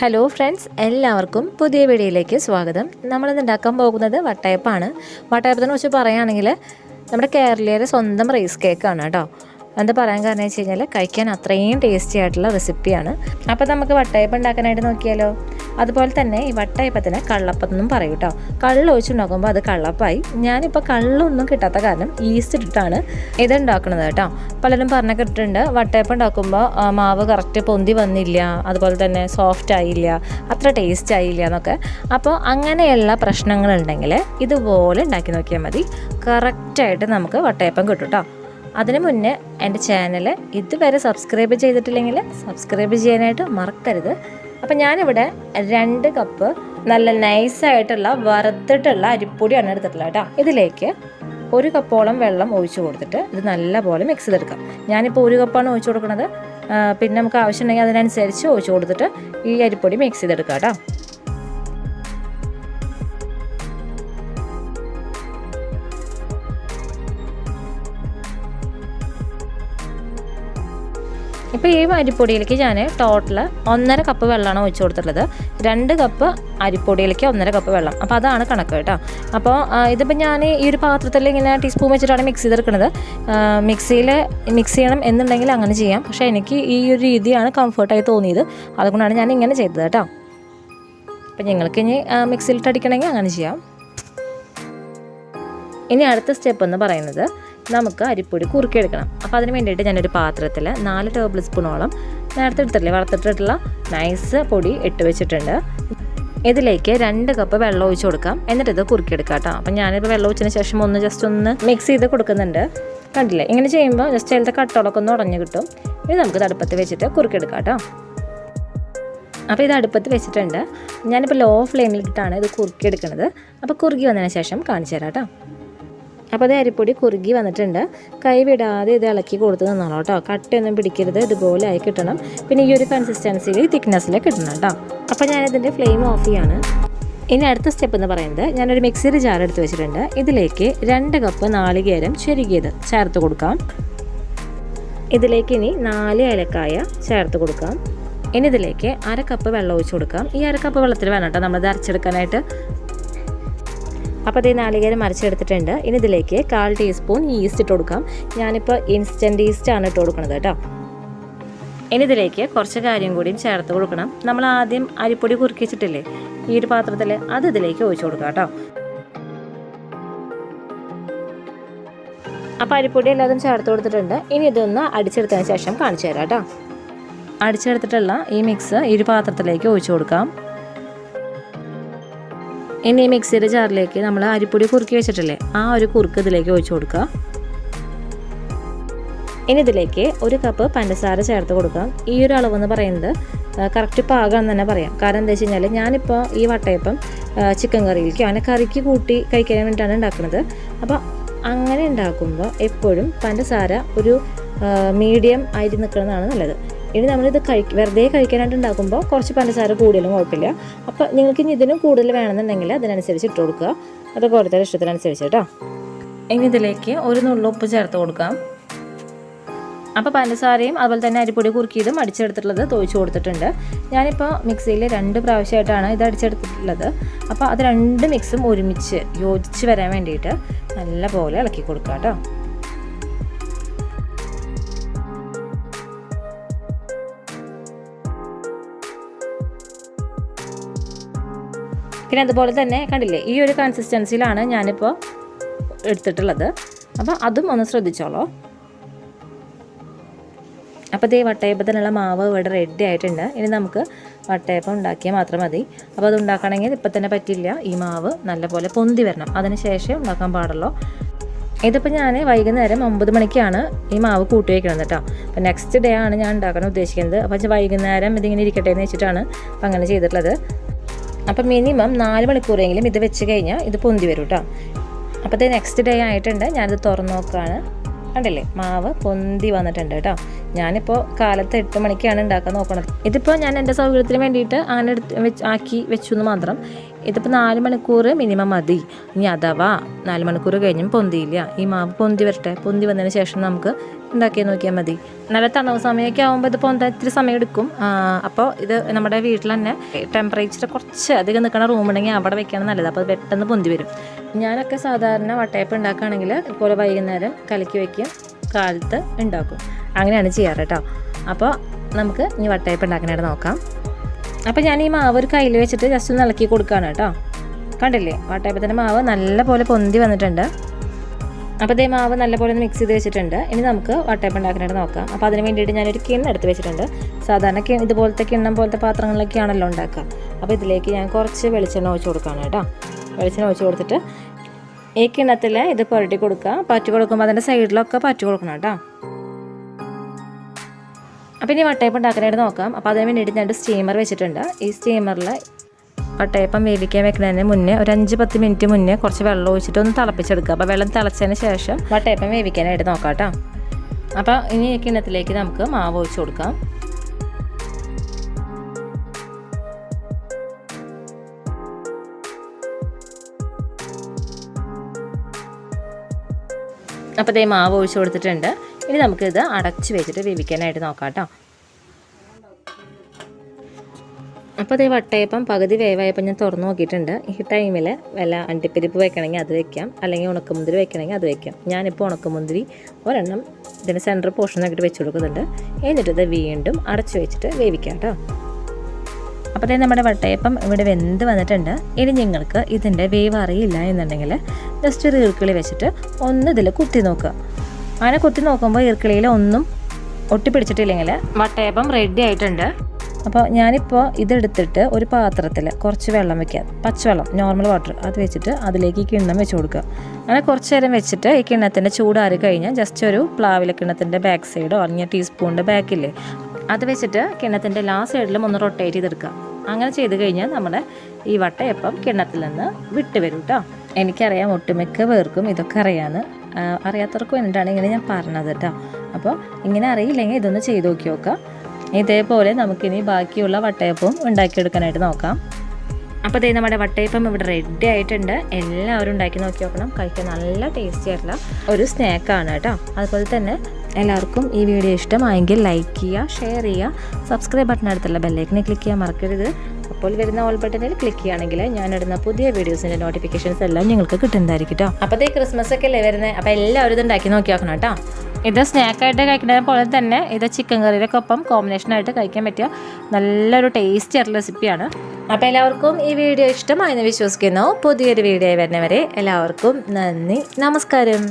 Hello friends, എല്ലാവർക്കും പുതിയ വീഡിയോയിലേക്ക് സ്വാഗതം. നമ്മളിന്ന് ഉണ്ടാക്കാൻ പോകുന്നത് വട്ടയപ്പമാണ്. വട്ടയപ്പത്തിനെ കുറിച്ച് പറയുകയാണെങ്കിൽ നമ്മുടെ കേരളീയരുടെ സ്വന്തം റൈസ് കേക്കാണ് കേട്ടോ. എന്താ പറയാൻ കാരണം വെച്ച് കഴിഞ്ഞാൽ കഴിക്കാൻ അത്രയും ടേസ്റ്റി ആയിട്ടുള്ള റെസിപ്പിയാണ്. അപ്പോൾ നമുക്ക് വട്ടയപ്പം ഉണ്ടാക്കാനായിട്ട് നോക്കിയാലോ. അതുപോലെ തന്നെ ഈ വട്ടയപ്പത്തിന് കള്ളപ്പം എന്നും പറയും കേട്ടോ. കള്ള് ഒഴിച്ചുണ്ടാക്കുമ്പോൾ അത് കള്ളപ്പായി. ഞാനിപ്പോൾ കള്ളൊന്നും കിട്ടാത്ത കാരണം ഈസ്റ്റ് ഇട്ടിട്ടാണ് ഇത് ഉണ്ടാക്കുന്നത് കേട്ടോ. പലരും പറഞ്ഞു കേട്ടിട്ടുണ്ട് വട്ടയപ്പം ഉണ്ടാക്കുമ്പോൾ മാവ് കറക്റ്റ് പൊന്തി വന്നില്ല, അതുപോലെ തന്നെ സോഫ്റ്റ് ആയില്ല, അത്ര ടേസ്റ്റ് ആയില്ല എന്നൊക്കെ. അപ്പോൾ അങ്ങനെയുള്ള പ്രശ്നങ്ങളുണ്ടെങ്കിൽ ഇതുപോലെ ഉണ്ടാക്കി നോക്കിയാൽ മതി. കറക്റ്റായിട്ട് നമുക്ക് വട്ടയപ്പം കിട്ടും കേട്ടോ. അതിന് മുന്നേ എൻ്റെ ചാനൽ ഇതുവരെ സബ്സ്ക്രൈബ് ചെയ്തിട്ടില്ലെങ്കിൽ സബ്സ്ക്രൈബ് ചെയ്യാനായിട്ട് മറക്കരുത്. അപ്പം ഞാനിവിടെ 2 കപ്പ് നല്ല നൈസായിട്ടുള്ള വറുത്തിട്ടുള്ള അരിപ്പൊടിയാണ് എടുത്തിട്ടുള്ളത് കേട്ടോ. ഇതിലേക്ക് 1 കപ്പോളം വെള്ളം ഒഴിച്ചു കൊടുത്തിട്ട് ഇത് നല്ലപോലെ മിക്സ് ചെയ്തെടുക്കാം. ഞാനിപ്പോൾ 1 കപ്പാണ് ഒഴിച്ചു കൊടുക്കുന്നത്. പിന്നെ നമുക്ക് ആവശ്യമുണ്ടെങ്കിൽ അതിനനുസരിച്ച് ഒഴിച്ചു കൊടുത്തിട്ട് ഈ അരിപ്പൊടി മിക്സ് ചെയ്തെടുക്കാം കേട്ടോ. ഇപ്പോൾ ഈ അരിപ്പൊടിയിലേക്ക് ഞാൻ ടോട്ടൽ 1.5 കപ്പ് വെള്ളമാണ് ഒഴിച്ചു കൊടുത്തിട്ടുള്ളത്. 2 കപ്പ് അരിപ്പൊടിയിലേക്ക് 1.5 കപ്പ് വെള്ളം. അപ്പോൾ അതാണ് കണക്ക് കേട്ടോ. അപ്പോൾ ഇതിപ്പോൾ ഞാൻ ഈ ഒരു പാത്രത്തിൽ ഇങ്ങനെ ടീസ്പൂൺ വെച്ചിട്ടാണ് മിക്സ് ചെയ്തെടുക്കുന്നത്. മിക്സ് ചെയ്യണം എന്നുണ്ടെങ്കിൽ അങ്ങനെ ചെയ്യാം. പക്ഷേ എനിക്ക് ഈ ഒരു രീതിയാണ് കംഫർട്ടായി തോന്നിയത്, അതുകൊണ്ടാണ് ഞാൻ ഇങ്ങനെ ചെയ്തത് കേട്ടോ. അപ്പോൾ നിങ്ങൾക്ക് ഇനി മിക്സിയിലിട്ട് അടിക്കണമെങ്കിൽ അങ്ങനെ ചെയ്യാം. ഇനി അടുത്ത സ്റ്റെപ്പ് എന്ന് പറയുന്നത് നമുക്ക് അരിപ്പൊടി കുറുക്കിയെടുക്കണം. അപ്പോൾ അതിന് വേണ്ടിയിട്ട് ഞാനൊരു പാത്രത്തിൽ 4 ടേബിൾ സ്പൂണോളം നേരത്തെ എടുത്തിട്ടില്ലേ വറുത്തിട്ടുള്ള നൈസ് പൊടി ഇട്ട് വെച്ചിട്ടുണ്ട്. ഇതിലേക്ക് 2 കപ്പ് വെള്ളം ഒഴിച്ച് കൊടുക്കാം. എന്നിട്ട് ഇത് കുറുക്കിയെടുക്കാം കേട്ടോ. അപ്പം ഞാനിപ്പോൾ വെള്ളം ഒഴിച്ചതിന് ശേഷം ജസ്റ്റ് ഒന്ന് മിക്സ് ചെയ്ത് കൊടുക്കുന്നുണ്ട്. കണ്ടില്ലേ, ഇങ്ങനെ ചെയ്യുമ്പോൾ ജസ്റ്റ് അതിലത്തെ കട്ടകളൊക്കെ ഒന്ന് ഉടഞ്ഞ് കിട്ടും. ഇത് നമുക്ക് അടുപ്പത്ത് വെച്ചിട്ട് കുറുക്കിയെടുക്കാം കേട്ടോ. അപ്പോൾ ഇത് അടുപ്പത്ത് വെച്ചിട്ടുണ്ട്. ഞാനിപ്പോൾ ലോ ഫ്ലെയിമിലിട്ടാണ് ഇത് കുറുക്കിയെടുക്കുന്നത്. അപ്പോൾ കുറുകി വന്നതിന് ശേഷം കാണിച്ചു തരാം കേട്ടോ. അപ്പോൾ അത് അരിപ്പൊടി കുറുകി വന്നിട്ടുണ്ട്. കൈ വിടാതെ ഇത് ഇളക്കി കൊടുത്ത് നിന്നോളൂ കേട്ടോ. കട്ടയൊന്നും പിടിക്കരുത്, ഇതുപോലെ ആയി കിട്ടണം. പിന്നെ ഈ ഒരു കൺസിസ്റ്റൻസിയിൽ തിക്നെസ്സിൽ കിട്ടണം കേട്ടോ. അപ്പോൾ ഞാനിതിൻ്റെ ഫ്ലെയിം ഓഫ് ചെയ്യാണ്. ഇനി അടുത്ത സ്റ്റെപ്പ് എന്ന് പറയുന്നത് ഞാനൊരു മിക്സിയുടെ ജാർ എടുത്ത് വെച്ചിട്ടുണ്ട്. ഇതിലേക്ക് 2 കപ്പ് നാളികേരം ചെരുകിയത് ചേർത്ത് കൊടുക്കാം. ഇതിലേക്ക് ഇനി 4 ഏലക്കായ ചേർത്ത് കൊടുക്കാം. ഇനി ഇതിലേക്ക് 1/2 കപ്പ് വെള്ളം ഒഴിച്ച് കൊടുക്കാം. ഈ 1/2 കപ്പ് വെള്ളത്തിൽ വേണം കേട്ടോ നമ്മളിത് അരച്ചെടുക്കാനായിട്ട്. അപ്പോൾ ഇത് നാളികേരം അരച്ചെടുത്തിട്ടുണ്ട്. ഇനി ഇതിലേക്ക് 1/4 ടീസ്പൂൺ ഈസ്റ്റ് ഇട്ട് കൊടുക്കാം. ഞാനിപ്പോൾ ഇൻസ്റ്റൻറ്റ് ഈസ്റ്റാണ് ഇട്ട് കൊടുക്കുന്നത് കേട്ടോ. ഇനി ഇതിലേക്ക് കുറച്ച് കാര്യം കൂടിയും ചേർത്ത് കൊടുക്കണം. നമ്മൾ ആദ്യം അരിപ്പൊടി കുറുക്കി വെച്ചിട്ടില്ലേ ഈ ഒരു പാത്രത്തിൽ, അത് ഇതിലേക്ക് ഒഴിച്ചു കൊടുക്കാം കേട്ടോ. അപ്പോൾ അരിപ്പൊടി എല്ലാതും ചേർത്ത് കൊടുത്തിട്ടുണ്ട്. ഇനി ഇതൊന്ന് അടിച്ചെടുത്തതിന് ശേഷം കാണിച്ചു തരാം കേട്ടോ. അടിച്ചെടുത്തിട്ടുള്ള ഈ മിക്സ് ഈ ഒരു പാത്രത്തിലേക്ക് ഒഴിച്ചു കൊടുക്കാം. ഇനി ഈ മിക്സിയുടെ ജാറിലേക്ക് നമ്മൾ അരിപ്പൊടി കുറുക്കി വെച്ചിട്ടില്ലേ ആ ഒരു കുറുക്ക് ഇതിലേക്ക് ഒഴിച്ചു കൊടുക്കുക. ഇനി ഇതിലേക്ക് 1 കപ്പ് പഞ്ചസാര ചേർത്ത് കൊടുക്കാം. ഈ ഒരു അളവെന്ന് പറയുന്നത് കറക്റ്റ് പാകമാണെന്ന് തന്നെ പറയാം. കാരണം എന്താ വെച്ച് കഴിഞ്ഞാൽ ഞാനിപ്പോൾ ഈ വട്ടയപ്പം ചിക്കൻ കറിയിലേക്ക് അങ്ങനെ കറിക്ക് കൂട്ടി കഴിക്കാൻ വേണ്ടിയിട്ടാണ് ഉണ്ടാക്കുന്നത്. അപ്പോൾ അങ്ങനെ ഉണ്ടാക്കുമ്പോൾ എപ്പോഴും പഞ്ചസാര ഒരു മീഡിയം ആയിട്ട് നിൽക്കുന്നതാണ് നല്ലത്. ഇനി നമ്മളിത് വെറുതെ കഴിക്കാനായിട്ട് ഉണ്ടാക്കുമ്പോൾ കുറച്ച് പഞ്ചസാര കൂടുതലും കുഴപ്പമില്ല. അപ്പോൾ നിങ്ങൾക്ക് ഇനി ഇതിനും കൂടുതൽ വേണമെന്നുണ്ടെങ്കിൽ അതിനനുസരിച്ച് ഇട്ട് കൊടുക്കുക. അതൊക്കെ ഓരോരുത്തരുടെ ഇഷ്ടത്തിനനുസരിച്ച് കേട്ടോ. ഇനി ഇതിലേക്ക് 1 നുള്ളു ഉപ്പ് ചേർത്ത് കൊടുക്കാം. അപ്പോൾ പഞ്ചസാരയും അതുപോലെ തന്നെ അരിപ്പൊടി കുറുക്കിയതും അടിച്ചെടുത്തിട്ടുള്ളത് തൊഴിച്ച് കൊടുത്തിട്ടുണ്ട്. ഞാനിപ്പോൾ മിക്സിയിൽ 2 പ്രാവശ്യമായിട്ടാണ് ഇത് അടിച്ചെടുത്തിട്ടുള്ളത്. അപ്പോൾ അത് 2 മിക്സും ഒരുമിച്ച് യോജിച്ച് വരാൻ വേണ്ടിയിട്ട് നല്ല പോലെ ഇളക്കി കൊടുക്കുക കേട്ടോ. പിന്നെ അതുപോലെ തന്നെ കണ്ടില്ലേ ഈ ഒരു കൺസിസ്റ്റൻസിയിലാണ് ഞാനിപ്പോൾ എടുത്തിട്ടുള്ളത്. അപ്പോൾ അതും ഒന്ന് ശ്രദ്ധിച്ചോളൂ. അപ്പോൾ ഈ വട്ടയപ്പത്തിനുള്ള മാവ് ഇവിടെ റെഡി ആയിട്ടുണ്ട്. ഇനി നമുക്ക് വട്ടയപ്പം ഉണ്ടാക്കിയാൽ മാത്രം മതി. അപ്പോൾ അത് ഉണ്ടാക്കണമെങ്കിൽ ഇപ്പം തന്നെ പറ്റില്ല. ഈ മാവ് നല്ലപോലെ പൊന്തി വരണം, അതിന് ശേഷം ഉണ്ടാക്കാൻ പാടുള്ളൂ. ഇതിപ്പോൾ ഞാൻ വൈകുന്നേരം 9 മണിക്കാണ് ഈ മാവ് കൂട്ടി വയ്ക്കുന്നത് കേട്ടോ. അപ്പോൾ നെക്സ്റ്റ് ഡേ ആണ് ഞാൻ ഉണ്ടാക്കാൻ ഉദ്ദേശിക്കുന്നത്. അപ്പോൾ വൈകുന്നേരം ഇതിങ്ങനെ ഇരിക്കട്ടെ എന്ന് വെച്ചിട്ടാണ് അപ്പം അങ്ങനെ ചെയ്തിട്ടുള്ളത്. അപ്പം മിനിമം 4 മണിക്കൂറെങ്കിലും ഇത് വെച്ച് കഴിഞ്ഞാൽ ഇത് പൊന്തി വരും കേട്ടോ. അപ്പോൾ ഇത് നെക്സ്റ്റ് ഡേ ആയിട്ടുണ്ട്. ഞാനിത് തുറന്ന് നോക്കുകയാണ്. കണ്ടില്ലേ മാവ് പൊന്തി വന്നിട്ടുണ്ട് കേട്ടോ. ഞാനിപ്പോൾ കാലത്ത് 8 മണിക്കാണ് ഉണ്ടാക്കാൻ നോക്കുന്നത്. ഇതിപ്പോൾ ഞാൻ എൻ്റെ സൗകര്യത്തിന് വേണ്ടിയിട്ട് അങ്ങനെ ആക്കി വെച്ചു എന്ന് മാത്രം. ഇതിപ്പോൾ 4 മണിക്കൂർ മിനിമം മതി. ഇനി അഥവാ 4 മണിക്കൂർ കഴിഞ്ഞും പൊന്തിയില്ല, ഈ മാവ് പൊന്തി വരട്ടെ. പൊന്തി വന്നതിന് ശേഷം നമുക്ക് ഉണ്ടാക്കി നോക്കിയാൽ മതി. നല്ല തണവ് സമയമൊക്കെ ആകുമ്പോൾ ഇത് പൊന്താൻ ഇത്തിരി സമയം എടുക്കും. അപ്പോൾ ഇത് നമ്മുടെ വീട്ടിൽ തന്നെ ടെമ്പറേച്ചർ കുറച്ച് അധികം നിൽക്കുന്ന റൂമുണ്ടെങ്കിൽ അവിടെ വെക്കുകയാണ് നല്ലത്. അപ്പോൾ അത് പെട്ടെന്ന് പൊന്തി വരും. ഞാനൊക്കെ സാധാരണ വട്ടയപ്പം ഉണ്ടാക്കുകയാണെങ്കിൽ ഇതുപോലെ വൈകുന്നേരം കലക്കി വയ്ക്കും, കാലത്ത് ഉണ്ടാക്കും. അങ്ങനെയാണ് ചെയ്യാറ് കേട്ടോ. അപ്പോൾ നമുക്ക് ഇനി വട്ടയപ്പം ഉണ്ടാക്കാനായിട്ട് നോക്കാം. അപ്പോൾ ഞാൻ ഈ മാവ് ഒരു കയ്യിൽ വെച്ചിട്ട് ജസ്റ്റ് ഒന്ന് ഇളക്കി കൊടുക്കുകയാണ് കേട്ടോ. കണ്ടില്ലേ, വട്ടയപ്പത്തിൻ്റെ മാവ് നല്ല പോലെ പൊന്തി വന്നിട്ടുണ്ട്. അപ്പോൾ ഇതേ മാവ് നല്ലപോലെ ഒന്ന് മിക്സ് ചെയ്ത് വെച്ചിട്ടുണ്ട്. ഇനി നമുക്ക് വട്ടയപ്പം ഉണ്ടാക്കാനായിട്ട് നോക്കാം. അപ്പോൾ അതിന് വേണ്ടിയിട്ട് ഞാനൊരു കിണ്ണം എടുത്ത് വെച്ചിട്ടുണ്ട്. സാധാരണ ഇതുപോലത്തെ കിണ്ണം പോലത്തെ പാത്രങ്ങളിലൊക്കെയാണല്ലോ ഉണ്ടാക്കുക. അപ്പോൾ ഇതിലേക്ക് ഞാൻ കുറച്ച് വെളിച്ചെണ്ണ ഒഴിച്ച് കൊടുക്കുകയാണ് കേട്ടോ. വെളിച്ചെണ്ണ ഒഴിച്ച് കൊടുത്തിട്ട് ഈ കിണ്ണത്തിൽ ഇത് പുരട്ടി കൊടുക്കുക. പറ്റി കൊടുക്കുമ്പോൾ അതിൻ്റെ സൈഡിലൊക്കെ പറ്റി കൊടുക്കണം കേട്ടോ. അപ്പോൾ ഇനി വട്ടയപ്പം ഉണ്ടാക്കാനായിട്ട് നോക്കാം. അപ്പോൾ അതിന് വേണ്ടിയിട്ട് ഞാൻ സ്റ്റീമർ വെച്ചിട്ടുണ്ട്. ഈ സ്റ്റീമറിൽ വട്ടയപ്പം വേവിക്കാൻ വെക്കുന്നതിന് മുന്നേ ഒരു 5-10 മിനിറ്റ് മുന്നേ കുറച്ച് വെള്ളം ഒഴിച്ചിട്ട് ഒന്ന് തിളപ്പിച്ചെടുക്കുക. അപ്പോൾ വെള്ളം തിളച്ചതിന് ശേഷം വട്ടയപ്പം വേവിക്കാനായിട്ട് നോക്കാം കേട്ടോ. അപ്പോൾ ഇനി ഈ കിണ്ണത്തിലേക്ക് നമുക്ക് മാവ് ഒഴിച്ച് കൊടുക്കാം. അപ്പോൾ ഇതേ മാവ് ഒഴിച്ച് കൊടുത്തിട്ടുണ്ട്. ഇനി നമുക്കിത് അടച്ച് വെച്ചിട്ട് വേവിക്കാനായിട്ട് നോക്കാം കേട്ടോ. അപ്പോൾ അതേ വട്ടയപ്പം പകുതി വേവായപ്പോൾ ഞാൻ തുറന്ന് നോക്കിയിട്ടുണ്ട്. ഈ ടൈമിൽ വല്ല അണ്ടിപ്പരിപ്പ് വെക്കണമെങ്കിൽ അത് വെക്കാം, അല്ലെങ്കിൽ ഉണക്കമുന്തിരി വെക്കണമെങ്കിൽ അത് വെക്കാം. ഞാനിപ്പോൾ ഉണക്കമുന്തിരി ഒരെണ്ണം ഇതിൻ്റെ സെൻറ്റർ പോർഷനാക്കിയിട്ട് വെച്ച് കൊടുക്കുന്നുണ്ട്. എന്നിട്ട് ഇത് വീണ്ടും അടച്ച് വെച്ചിട്ട് വേവിക്കാം കേട്ടോ. അപ്പോൾ അതേ നമ്മുടെ വട്ടയപ്പം ഇവിടെ വെന്ത് വന്നിട്ടുണ്ട്. ഇനി നിങ്ങൾക്ക് ഇതിൻ്റെ വേവ് അറിയില്ല എന്നുണ്ടെങ്കിൽ ജസ്റ്റ് ഒരു ഈർക്കിളി വെച്ചിട്ട് ഒന്ന് ഇതിൽ കുത്തി നോക്കുക. അങ്ങനെ കുത്തി നോക്കുമ്പോൾ ഈർക്കിളിയിൽ ഒന്നും ഒട്ടിപ്പിടിച്ചിട്ടില്ലെങ്കിൽ വട്ടയപ്പം റെഡി ആയിട്ടുണ്ട്. അപ്പോൾ ഞാനിപ്പോൾ ഇതെടുത്തിട്ട് ഒരു പാത്രത്തിൽ കുറച്ച് വെള്ളം വയ്ക്കുക, പച്ചവെള്ളം, നോർമൽ വാട്ടർ, അത് വെച്ചിട്ട് അതിലേക്ക് ഈ കിണ്ണം വെച്ച് കൊടുക്കുക. അങ്ങനെ കുറച്ച് നേരം വെച്ചിട്ട് ഈ കിണ്ണത്തിൻ്റെ ചൂടാറി കഴിഞ്ഞാൽ ജസ്റ്റ് ഒരു പ്ലാവിലെ കിണ്ണത്തിൻ്റെ ബാക്ക് സൈഡോ അല്ലെങ്കിൽ ടീസ്പൂണിൻ്റെ ബാക്കില്ലേ അത് വെച്ചിട്ട് കിണ്ണത്തിൻ്റെ എല്ലാ സൈഡിലും ഒന്ന് റൊട്ടേറ്റ് ചെയ്തെടുക്കുക. അങ്ങനെ ചെയ്ത് കഴിഞ്ഞാൽ നമ്മുടെ ഈ വട്ടയപ്പം കിണ്ണത്തിൽ നിന്ന് വിട്ട് വരും കേട്ടോ. എനിക്കറിയാം ഒട്ടുമിക്ക പേർക്കും ഇതൊക്കെ അറിയാമെന്ന്, അറിയാത്തവർക്കും വേണ്ടിയിട്ടാണ് ഇങ്ങനെ ഞാൻ പറഞ്ഞത് കേട്ടോ. അപ്പോൾ ഇങ്ങനെ അറിയില്ലെങ്കിൽ ഇതൊന്ന് ചെയ്ത് നോക്കി നോക്കാം. ഇതേപോലെ നമുക്കിനി ബാക്കിയുള്ള വട്ടയപ്പവും ഉണ്ടാക്കിയെടുക്കാനായിട്ട് നോക്കാം. അപ്പോൾ ഇതേ നമ്മുടെ വട്ടയപ്പം ഇവിടെ റെഡി ആയിട്ടുണ്ട്. എല്ലാവരും ഉണ്ടാക്കി നോക്കി നോക്കണം. കഴിക്കാൻ നല്ല ടേസ്റ്റി ആയിട്ടുള്ള ഒരു സ്നാക്കാണ് കേട്ടോ. അതുപോലെ തന്നെ എല്ലാവർക്കും ഈ വീഡിയോ ഇഷ്ടമായെങ്കിൽ ലൈക്ക് ചെയ്യുക, ഷെയർ ചെയ്യുക, സബ്സ്ക്രൈബ് ബട്ടണടുത്തുള്ള ബെല്ലൈക്കനെ ക്ലിക്ക് ചെയ്യാൻ മറക്കരുത്. അപ്പോൾ വരുന്ന ഓൾ ബട്ടണിൽ ക്ലിക്ക് ചെയ്യുകയാണെങ്കിൽ ഞാനിടുന്ന പുതിയ വീഡിയോസിൻ്റെ നോട്ടിഫിക്കേഷൻസ് എല്ലാം നിങ്ങൾക്ക് കിട്ടുന്നതായിരിക്കും കേട്ടോ. അപ്പോൾ ഇതേ ക്രിസ്മസ് ഒക്കെ അല്ലേ വരുന്നത്, അപ്പോൾ എല്ലാവരും ഇത് ഉണ്ടാക്കി നോക്കി നോക്കണം കേട്ടോ. ഇത് സ്നാക്കായിട്ട് കഴിക്കുന്നത് പോലെ തന്നെ ഇത് ചിക്കൻ കറിയിലൊക്കെ ഒപ്പം കോമ്പിനേഷനായിട്ട് കഴിക്കാൻ പറ്റിയ നല്ലൊരു ടേസ്റ്റി ആയിട്ടുള്ള റെസിപ്പിയാണ്. അപ്പോൾ എല്ലാവർക്കും ഈ വീഡിയോ ഇഷ്ടമായെന്ന് വിശ്വസിക്കുന്നു. പുതിയൊരു വീഡിയോ വരുന്നവരെ എല്ലാവർക്കും നന്ദി, നമസ്കാരം.